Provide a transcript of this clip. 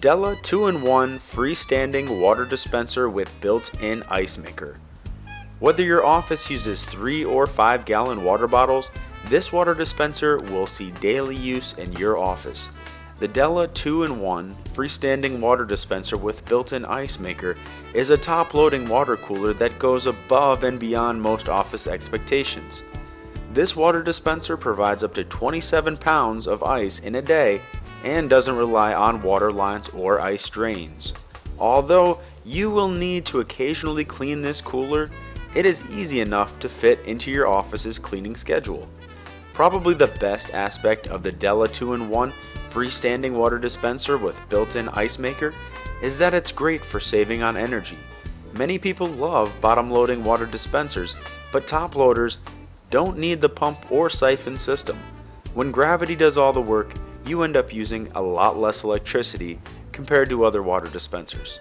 Della 2-in-1 Freestanding Water Dispenser with built-in ice maker. Whether your office uses 3 or 5 gallon water bottles, this water dispenser will see daily use in your office. The Della 2-in-1 Freestanding Water Dispenser with built-in ice maker is a top-loading water cooler that goes above and beyond most office expectations. This water dispenser provides up to 27 pounds of ice in a day and doesn't rely on water lines or ice drains. Although you will need to occasionally clean this cooler, it is easy enough to fit into your office's cleaning schedule. Probably the best aspect of the Della 2-in-1 Freestanding Water Dispenser with built-in ice maker is that it's great for saving on energy. Many people love bottom-loading water dispensers, but top loaders don't need the pump or siphon system. When gravity does all the work, you end up using a lot less electricity compared to other water dispensers.